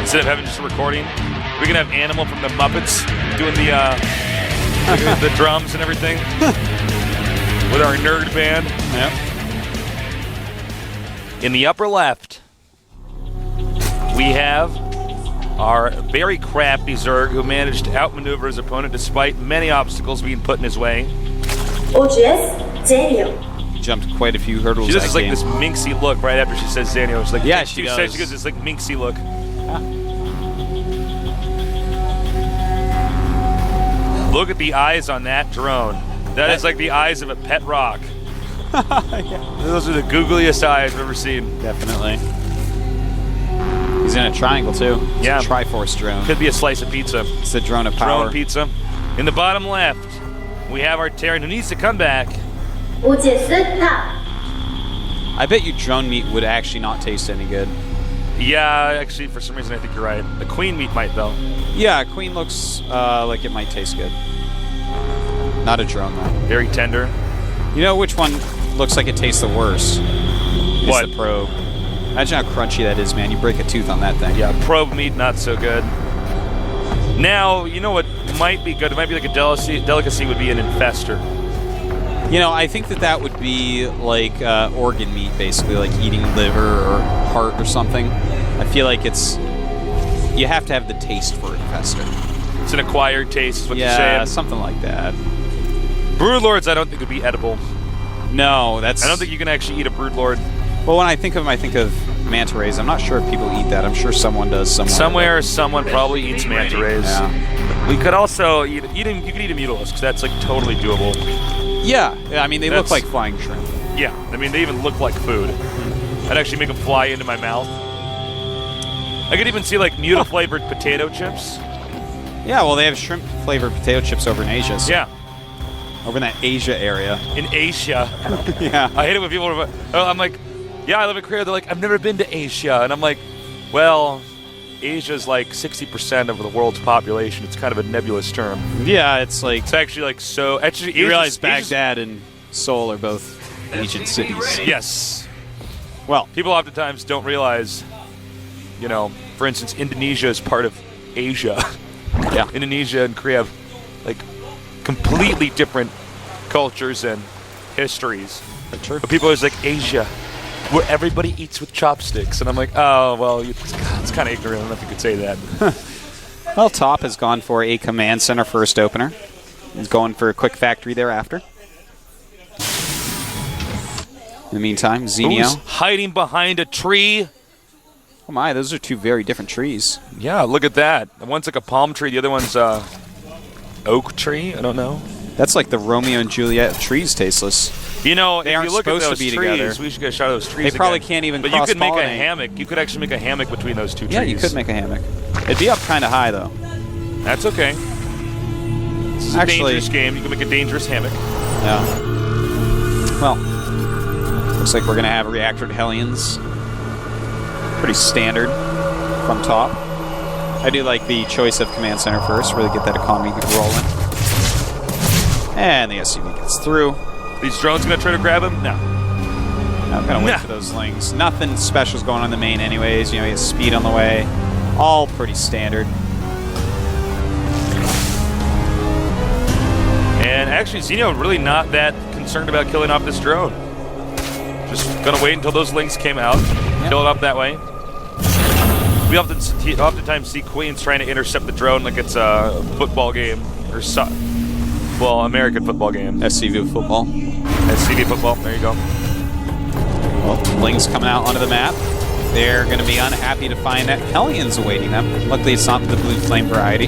Instead of having just a recording, we can have Animal from the Muppets doing the drums and everything with our nerd band. Yep. In the upper left, we have our very crafty Zerg who managed to outmaneuver his opponent despite many obstacles being put in his way. Zenio. Jumped quite a few hurdles. She does this, like this minxy look right after she says Zenio. She's like, yeah, she does. She gives this like minxy look. Yeah. Look at the eyes on that drone. That is like the eyes of a pet rock. Yeah. Those are the googliest eyes I've ever seen. Definitely. He's in a triangle too. It's yeah. A Triforce drone. Could be a slice of pizza. It's a drone of power. Drone pizza. In the bottom left, we have our Terran who needs to come back. I bet you drone meat would actually not taste any good. Yeah, actually, for some reason, I think you're right. The queen meat might, though. Yeah, queen looks like it might taste good. Not a drone, though. Very tender. You know which one looks like it tastes the worst? What? It's the probe. Imagine how crunchy that is, man. You break a tooth on that thing. Yeah, probe meat, not so good. Now, you know what might be good? It might be like a delicacy would be an infester. You know, I think that would be like organ meat, basically, like eating liver or heart or something. I feel like you have to have the taste for infester. It's an acquired taste, is what you're saying. Yeah, something like that. Broodlords, I don't think would be edible. No, I don't think you can actually eat a broodlord. Well, when I think of them, I think of manta rays. I'm not sure if people eat that. I'm sure someone does somewhere. Someone probably eats manta rays. Yeah. We could also you could eat a mutalisk, because that's like totally doable. Yeah, I mean, they look like flying shrimp. Yeah, I mean, they even look like food. I'd actually make them fly into my mouth. I could even see like muta-flavored potato chips. Yeah, well, they have shrimp-flavored potato chips over in Asia. So yeah. Over in that Asia area. In Asia. Yeah. I hate it when people are, I'm like, yeah, I live in Korea. They're like, I've never been to Asia. And I'm like, well, Asia's like 60% of the world's population. It's kind of a nebulous term. Yeah, it's like... It's actually like so... Actually, you realize Baghdad and Seoul are both Asian cities. Yes. Well, people oftentimes don't realize, you know, for instance, Indonesia is part of Asia. Yeah. Indonesia and Korea have like completely different cultures and histories. That's true. But people are always like, Asia, where everybody eats with chopsticks. And I'm like, oh, well, it's kind of ignorant. I don't know if you could say that. Well, Top has gone for a command center first opener. He's going for a quick factory thereafter. In the meantime, Zenio. Who's hiding behind a tree? Oh my, those are two very different trees. Yeah, look at that. One's like a palm tree. The other one's oak tree. I don't know. That's like the Romeo and Juliet trees tasteless. You know, they if aren't you look at supposed those to be trees, together. we should get a shot of those trees. They probably can't even But you could make a cross-pollinate. hammock. You could actually make a hammock between those two trees. Yeah, you could make a hammock. It'd be up kind of high, though. That's okay. This is a dangerous game. You can make a dangerous hammock. Yeah. Well, looks like we're going to have reactor Hellions. Pretty standard from Top. I do like the choice of command center first, really get that economy rolling. And the SUV gets through. These drones going to try to grab him? No. I'm going to wait for those lings. Nothing special's going on in the main anyways. You know, he has speed on the way. All pretty standard. And actually, Zenio really not that concerned about killing off this drone. Just going to wait until those lings came out. Yep. Kill it up that way. We oftentimes see Queens trying to intercept the drone like it's a football game. Or well, American football game. SCV football. SCV football. There you go. Well, Ling's coming out onto the map. They're going to be unhappy to find that Hellions awaiting them. Luckily, it's not the blue flame variety.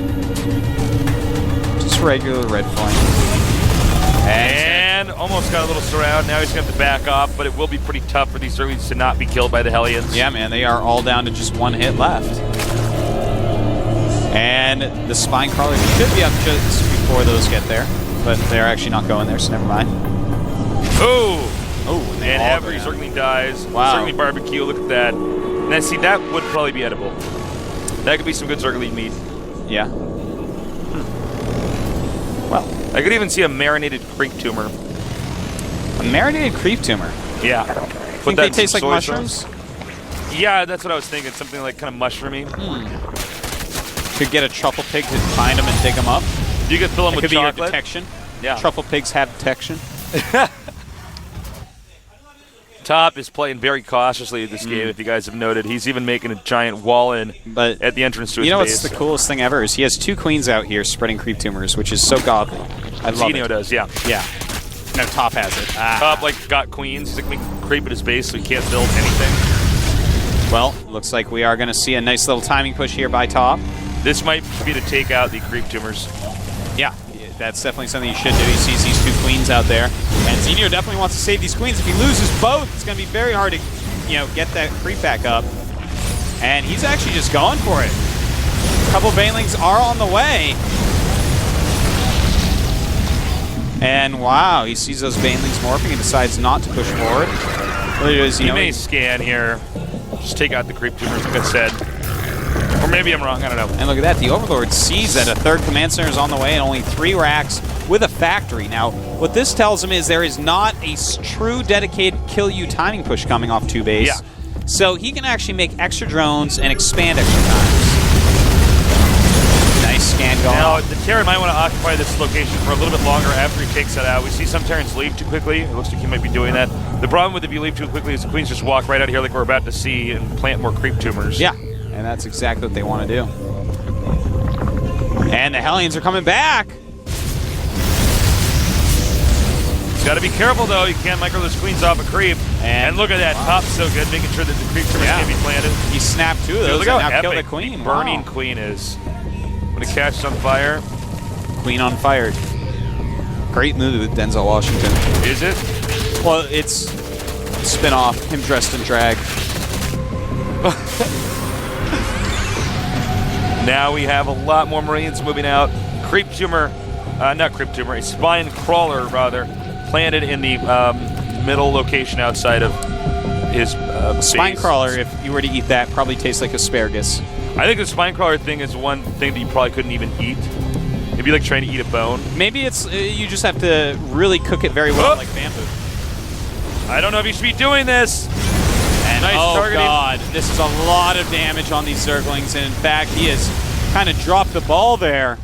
Just regular red flame. And almost got a little surround. Now he's going to have to back off, but it will be pretty tough for these Zerglies to not be killed by the Hellions. Yeah, man, they are all down to just one hit left. And the Spine Crawler should be up just before those get there, but they're actually not going there, so never mind. Oh! Oh, and every Zergling dies. Wow. Zergling barbecue, look at that. Now, see, that would probably be edible. That could be some good Zergling meat. Yeah. Well, I could even see a marinated creep tumor. A marinated creep tumor? Yeah. Think they taste like mushrooms? Yeah, that's what I was thinking. Something like kind of mushroomy. Could get a truffle pig to find him and dig him up. You could fill him with could be your chocolate. detection. Yeah. Truffle pigs have detection. Top is playing very cautiously this game, if you guys have noted. He's even making a giant wall in But at the entrance to his you know base. what's the coolest thing ever is he has 2 queens out here spreading creep tumors, which is so godly. I love Zenio it. does, yeah. Yeah. No, Top has it. Top got queens. He's like making creep at his base, so he can't build anything. Well, looks like we are going to see a nice little timing push here by Top. This might be to take out the creep tumors. Yeah, that's definitely something he should do. He sees these 2 queens out there. And Zenio definitely wants to save these queens. If he loses both, it's going to be very hard to, get that creep back up. And he's actually just going for it. A couple banelings are on the way. And wow, he sees those banelings morphing and decides not to push forward. He may scan here. Just take out the creep tumors, like I said. Or maybe I'm wrong, I don't know. And look at that, the Overlord sees that a 3rd command center is on the way and only 3 racks with a factory. Now, what this tells him is there is not a true dedicated kill you timing push coming off 2 base. Yeah. So he can actually make extra drones and expand extra times. Nice scan going. Now, the Terran might want to occupy this location for a little bit longer after he takes that out. We see some Terrans leave too quickly. It looks like he might be doing that. The problem with if you leave too quickly is the Queens just walk right out of here like we're about to see and plant more creep tumors. Yeah, and that's exactly what they want to do. And the Hellions are coming back. He's got to be careful, though. You can't micro those Queens off a creep. And look at that. Wow. Top's so good, making sure that the creep tumors can't be planted. He snapped 2 of those Look and how now killed epic the Queen. the burning Wow. Queen is. When it catches on fire. Queen on fire. Great movie with Denzel Washington. Is it? Well, it's a spin-off, him dressed in drag. Now we have a lot more Marines moving out. Creep tumor, not creep tumor, a spine crawler, rather, planted in the middle location outside of his Spine base. crawler, if you were to eat that, probably tastes like asparagus. I think the spine crawler thing is one thing that you probably couldn't even eat. It'd be like trying to eat a bone. Maybe it's you just have to really cook it very well, Oh. like bamboo. I don't know if you should be doing this. And Nice oh targeting. god, this is a lot of damage on these Zerglings, and in fact, he has kind of dropped the ball there,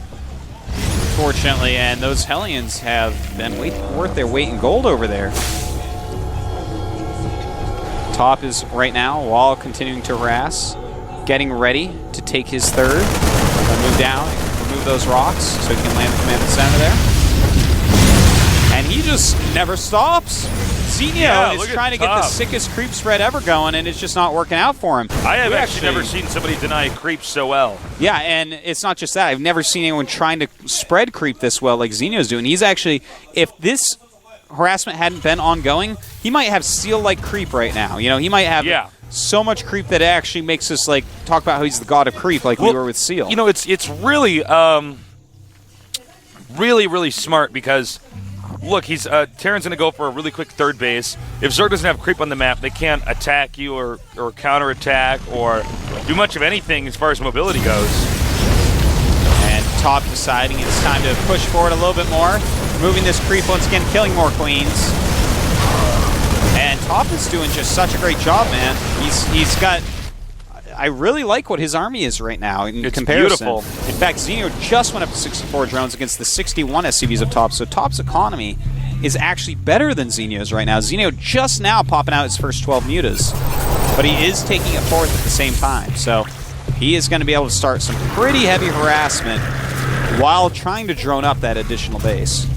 fortunately, and those Hellions have been worth their weight in gold over there. Top is right now, while continuing to harass, getting ready to take his 3rd. Move down, remove those rocks so he can land the command center there. And he just never stops. Zenio is trying to get the sickest creep spread ever going, and it's just not working out for him. I have actually never seen somebody deny creep so well. Yeah, and it's not just that. I've never seen anyone trying to spread creep this well like Zenio's doing. He's actually, if this harassment hadn't been ongoing, he might have Seal-like creep right now. He might have so much creep that it actually makes us like talk about how he's the god of creep like we were with Seal. It's really, really smart because look, he's Terran's going to go for a really quick 3rd base. If Zerg doesn't have creep on the map, they can't attack you or counterattack or do much of anything as far as mobility goes. And Top deciding it's time to push forward a little bit more, moving this creep once again, killing more Queens. And Top is doing just such a great job, man. He's got... I really like what his army is right now in comparison. Beautiful. In fact, Zenio just went up to 64 drones against the 61 SCVs of Top, so Top's economy is actually better than Zenio's right now. Zenio just now popping out his first 12 mutas, but he is taking it forth at the same time, so he is going to be able to start some pretty heavy harassment while trying to drone up that additional base.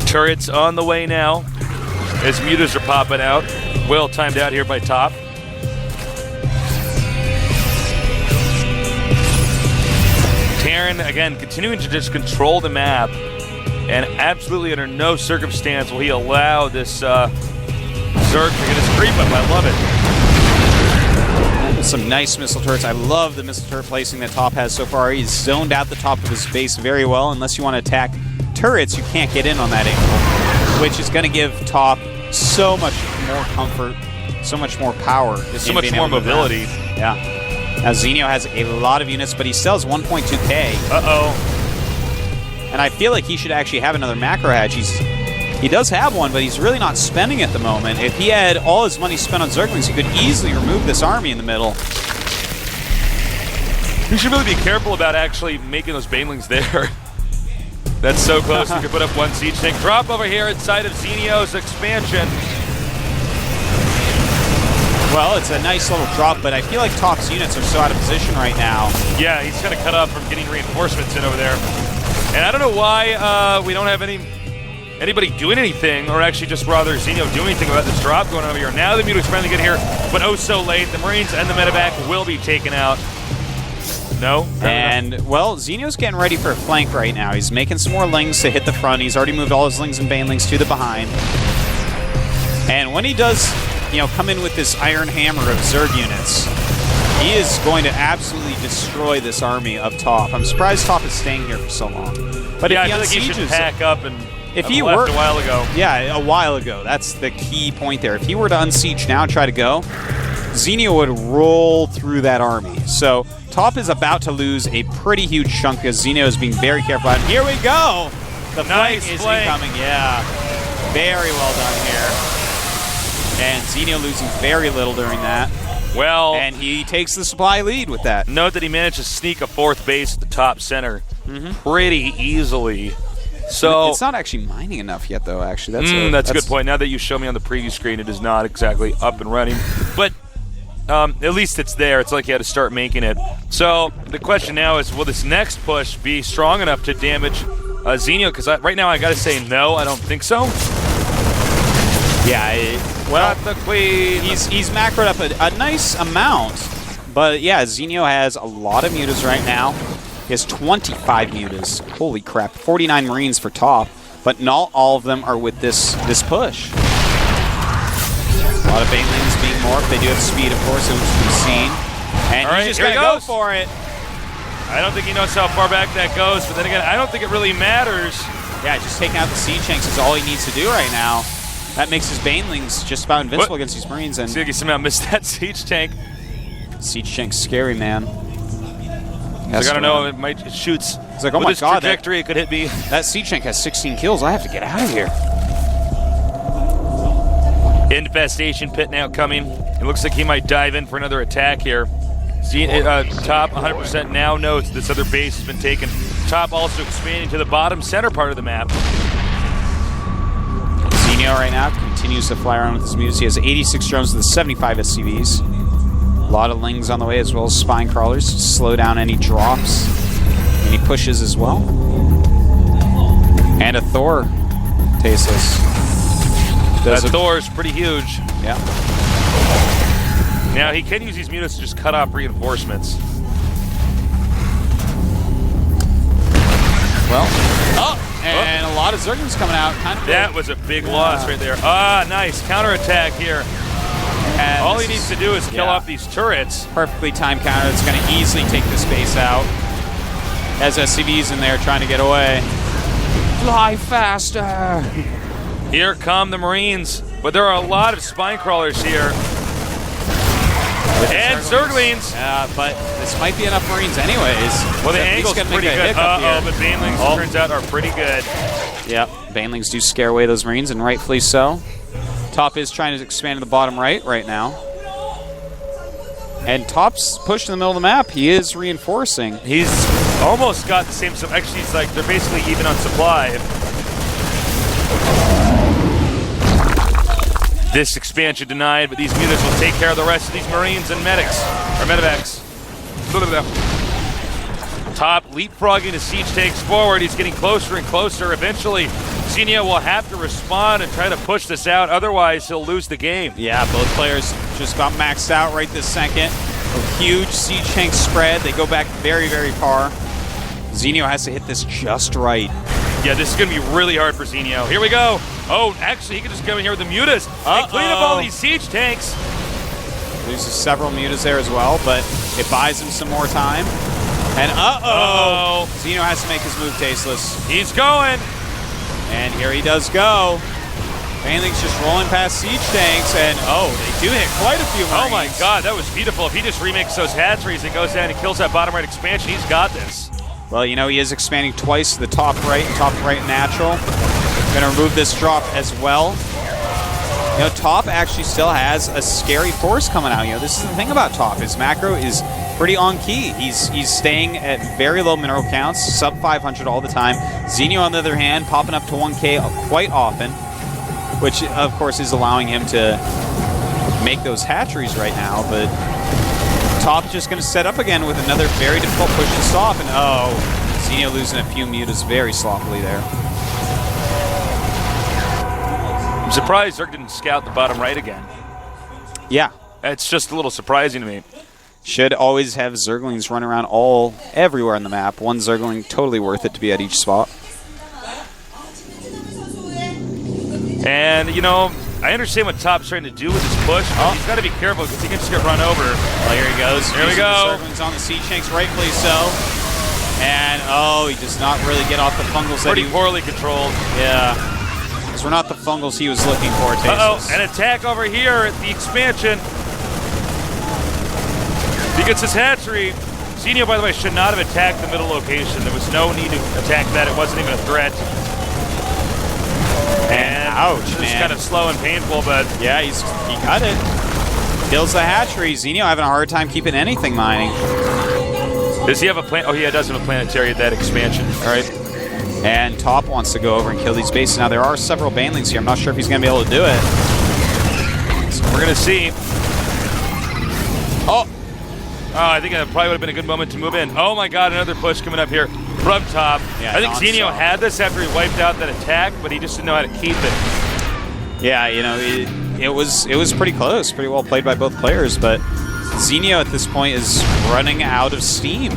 Turrets on the way now as mutas are popping out. Well timed out here by Top. Terran, again, continuing to just control the map, and absolutely under no circumstance will he allow this Zerg to get his creep up. I love it. Some nice missile turrets. I love the missile turret placing that Top has so far. He's zoned out the top of his base very well. Unless you want to attack turrets, you can't get in on that angle, which is going to give Top so much more comfort, so much more power. So much more mobility. Yeah. Now, Zenio has a lot of units, but he still has 1.2k. Uh-oh. And I feel like he should actually have another macro hatch. He's He does have one, but he's really not spending it at the moment. If he had all his money spent on Zerglings, he could easily remove this army in the middle. You should really be careful about actually making those banelings there. That's so close. You could put up one siege tank. Drop over here inside of Zenio's expansion. Well, it's a nice little drop, but I feel like Top's units are so out of position right now. Yeah, he's kind of cut off from getting reinforcements in over there. And I don't know why we don't have anybody doing anything, or actually just rather Zenio doing anything about this drop going over here. Now the Mutants finally get here, but oh so late. The Marines and the medevac will be taken out. No. And, well, Zenio's getting ready for a flank right now. He's making some more lings to hit the front. He's already moved all his lings and banelings to the behind. And when he does, you know, come in with this iron hammer of Zerg units, he is going to absolutely destroy this army up top. I'm surprised Top is staying here for so long. But yeah, if I feel like he should pack up and if he left were a while ago. Yeah, a while ago. That's the key point there. If he were to unsiege now and try to go, Zenio would roll through that army. So Top is about to lose a pretty huge chunk because Zenio is being very careful. And here we go! The nice flank is flank. incoming. Yeah, very well done here. And Zenio losing very little during that. Well, And he takes the supply lead with that. note that he managed to sneak a fourth base at the top center pretty easily. So It's not actually mining enough yet, though, actually. that's a good point. Now that you show me on the preview screen, it is not exactly up and running. But at least it's there. It's like you had to start making it. So the question now is, will this next push be strong enough to damage Zenio? Because right now I got to say no, I don't think so. Yeah, well, Not the queen. he's macroed up a nice amount. But yeah, Zenio has a lot of mutas right now. He has 25 mutas. Holy crap. 49 Marines for Top. But not all of them are with this push. A lot of banelings being morphed. They do have speed, of course, it was to be seen. And All right, he's just here got to he go goes. for it. I don't think he knows how far back that goes, but then again, I don't think it really matters. Yeah, just taking out the siege tanks is all he needs to do right now. That makes his banelings just about invincible against these Marines. And See if he somehow missed that siege tank. siege tank's scary, man. Like, I don't know, it shoots. It's like, oh with my this god, trajectory, it could hit me. that siege tank has 16 kills. I have to get out of here. Infestation pit now coming. It looks like he might dive in for another attack here. Top 100% now knows this other base has been taken. Top also expanding to the bottom center part of the map. Zenio right now continues to fly around with his mutas. He has 86 drones with 75 SCVs. A lot of lings on the way, as well as spine crawlers to slow down any drops. Any pushes as well. And a Thor tasteless. That Thor's pretty huge. Yeah. Now, he can use these mutas to just cut off reinforcements. Well, and a lot of Zerglings coming out. Kind of That was a big loss right there. Ah, nice. Counterattack here. and All he needs to do is kill off these turrets. perfectly timed counter that's going to easily take this base out. Has SCVs in there trying to get away. Fly faster! Here come the Marines. But there are a lot of spine crawlers here. And Zerglings. Yeah, but this might be enough Marines anyways. Well, the At least angle's gonna pretty make a good. hiccup Uh-oh, here. but Banelings, turns out, are pretty good. Yep, Banelings do scare away those Marines, and rightfully so. Top is trying to expand to the bottom right now. And Top's pushed in the middle of the map. He is reinforcing. He's almost got the same. Actually, he's like, they're basically even on supply. This expansion denied, but these mutas will take care of the rest of these Marines and medics, or medevacs. Top leapfrogging as siege takes forward. He's getting closer and closer. Eventually, Zenio will have to respond and try to push this out. Otherwise, he'll lose the game. Yeah, both players just got maxed out right this second. A huge siege tank spread. They go back very, very far. Zenio has to hit this just right. Yeah, this is going to be really hard for Zenio. Here we go. Oh, actually, he can just come in here with the mutas and clean up all these siege tanks. Loses several mutas there as well, but it buys him some more time. And Zenio has to make his move tasteless. He's going. And here he does go. Baneling's just rolling past siege tanks, and they do hit quite a few Marines. Oh my god, that was beautiful. If he just remakes those hatcheries and goes down and kills that bottom right expansion, he's got this. Well, you know, he is expanding twice to the top right and top right natural. Gonna remove this drop as well. You know, Top actually still has a scary force coming out. You know, this is the thing about Top. His macro is pretty on key. He's staying at very low mineral counts, sub 500 all the time. Zenio, on the other hand, popping up to 1K quite often, which, of course, is allowing him to make those hatcheries right now, but Top just going to set up again with another very difficult push to stop, and oh, Zenio losing a few mutas very sloppily there. I'm surprised Zerg didn't scout the bottom right again. Yeah. It's just a little surprising to me. Should always have Zerglings run around everywhere on the map. One Zergling totally worth it to be at each spot. And, you know, I understand what Top's trying to do with his push, but he's got to be careful because he can just get run over. Well, here he goes. Here we go. The Zerglings on the siege tanks, rightfully so. And, oh, he does not really get off the fungals. Pretty poorly controlled. Yeah. These were not the fungals he was looking for, Tasis. Uh-oh, an attack over here at the expansion. He gets his hatchery. Zenio, by the way, should not have attacked the middle location. There was no need to attack that. It wasn't even a threat. And ouch, it's man. kind of slow and painful, but yeah, he got it. Kills the hatchery. Zenio having a hard time keeping anything mining. Does he have a plan? Oh, yeah, does have a planetary at that expansion. All right. And Top wants to go over and kill these bases. Now, there are several banelings here. I'm not sure if he's going to be able to do it. So we're going to see. Oh, I think that probably would have been a good moment to move in. Oh, my God, another push coming up here from Top. Yeah, I think Zenio had this after he wiped out that attack, but he just didn't know how to keep it. Yeah, you know, it was pretty close. Pretty well played by both players, but Zenio at this point is running out of steam.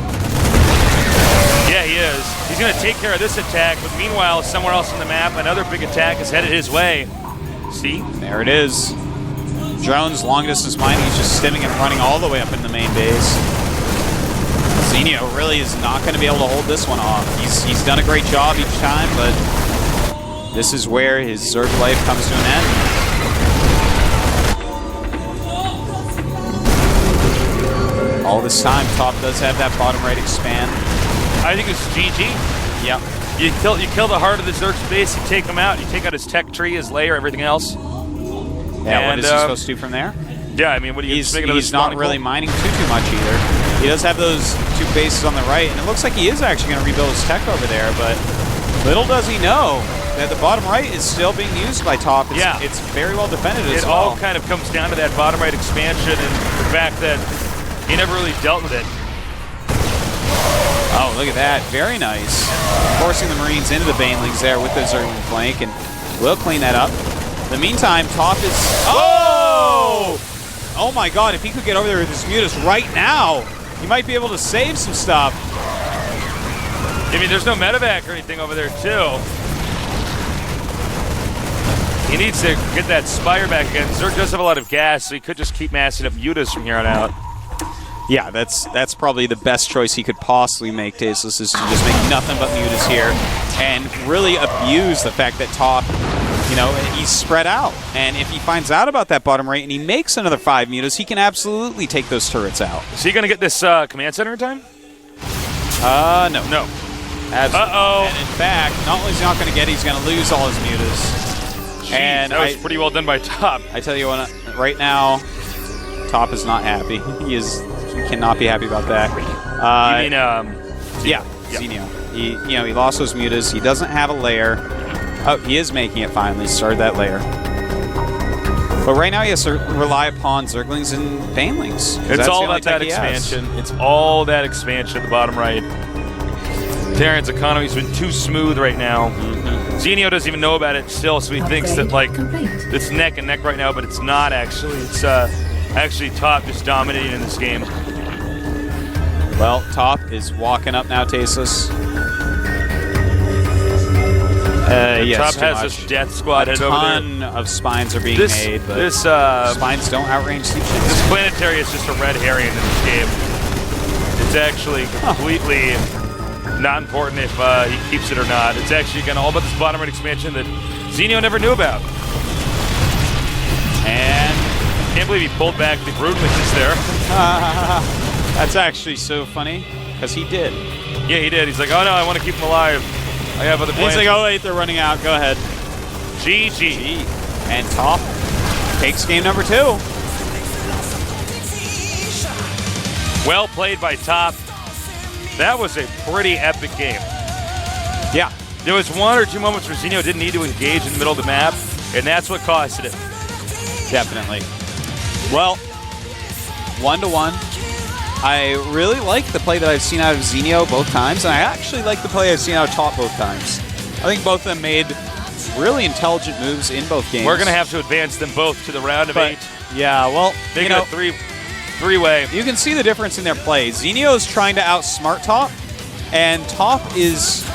Yeah, he is. He's going to take care of this attack, but meanwhile, somewhere else on the map, another big attack is headed his way. See? There it is. Drones, long distance mining, he's just stimming and running all the way up in the main base. Zenio really is not going to be able to hold this one off. He's done a great job each time, but this is where his Zerg life comes to an end. All this time, Top does have that bottom right expand. I think it's GG. Yep. You kill the heart of the Zerg's base, you take him out, you take out his tech tree, his layer, everything else. Yeah, and what is he supposed to do from there? Yeah, I mean, what do you think of He's not really mining too much either. He does have those two bases on the right, and it looks like he is actually going to rebuild his tech over there, but little does he know that the bottom right is still being used by Top. It's very well defended as well. It all kind of comes down to that bottom right expansion and the fact that he never really dealt with it. Oh, look at that. Very nice. Forcing the Marines into the banelings there with the Zergling flank, and we'll clean that up. In the meantime, Top is... Oh! Oh my God, if he could get over there with his mutas right now, he might be able to save some stuff. I mean, there's no medevac or anything over there, too. He needs to get that Spire back in. Zerg does have a lot of gas, so he could just keep massing up mutas from here on out. Yeah, that's probably the best choice he could possibly make, Tasteless, is to just make nothing but mutas here and really abuse the fact that Top, you know, he's spread out. And if he finds out about that bottom right and he makes another 5 mutas, he can absolutely take those turrets out. Is he going to get this command center in time? No. No. Absolutely. Uh-oh. And in fact, not only is he not going to get it, he's going to lose all his mutas. Jeez, and that was pretty well done by Top. I tell you what, right now, Top is not happy. He cannot be happy about that. You mean, Zenio. He lost those mutas. He doesn't have a lair. Oh, he is making it finally. Started that lair. But right now he has to rely upon Zerglings and Banelings. It's all about that expansion. It's all that expansion at the bottom right. Terran's economy's been too smooth right now. Zenio doesn't even know about it still, so he thinks that, like, it's neck and neck right now, but it's not actually. It's actually Top just dominating in this game. Well, Top is walking up now, Tasteless. Yes, Top has this death squad head over there. A ton of spines are being made, but spines don't outrange siege tanks. This planetary is just a red herring in this game. It's actually completely not important if he keeps it or not. It's actually again all about this bottom right expansion that Zenio never knew about. And I can't believe he pulled back the brood witches there. That's actually so funny, because he did. Yeah, he did. He's like, oh no, I want to keep him alive. I have other He's plans. like, oh wait, they're running out. Go ahead. GG. And Top takes game number 2. Well played by Top. That was a pretty epic game. Yeah. There was 1 or 2 moments where Zenio didn't need to engage in the middle of the map, and that's what caused it. Definitely. Well, 1-1. I really like the play that I've seen out of Zenio both times, and I actually like the play I've seen out of Top both times. I think both of them made really intelligent moves in both games. We're going to have to advance them both to the round of 8. Yeah, well, Make it a three-way. You can see the difference in their play. Zenio is trying to outsmart Top, and Top is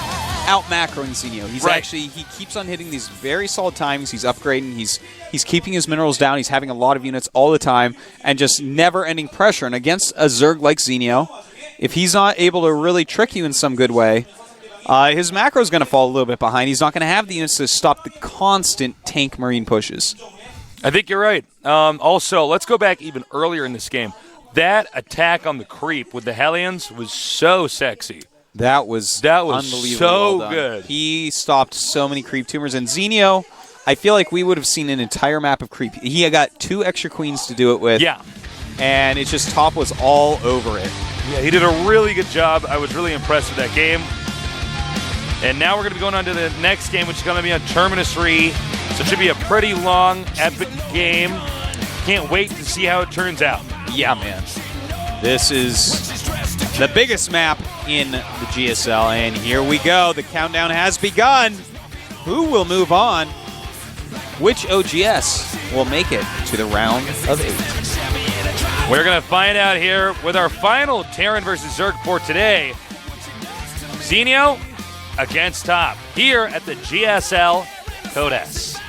out-macroing Zenio. He's actually, he keeps on hitting these very solid timings. He's upgrading. He's keeping his minerals down. He's having a lot of units all the time, and just never-ending pressure. And against a Zerg like Zenio, if he's not able to really trick you in some good way, his macro is going to fall a little bit behind. He's not going to have the units to stop the constant tank marine pushes. I think you're right. Also, let's go back even earlier in this game. That attack on the creep with the Hellions was so sexy. That was unbelievably so well done. good. He stopped so many creep tumors. And Zenio, I feel like we would have seen an entire map of creep. He had got 2 extra queens to do it with. Yeah. And it's just Top was all over it. Yeah, he did a really good job. I was really impressed with that game. And now we're going to be going on to the next game, which is going to be on Terminus Re. So it should be a pretty long, epic game. Can't wait to see how it turns out. Yeah, man. This is the biggest map in the GSL, and here we go. The countdown has begun. Who will move on? Which OGS will make it to the round of 8? We're going to find out here with our final Terran versus Zerg for today. Zenio against Top here at the GSL Code S.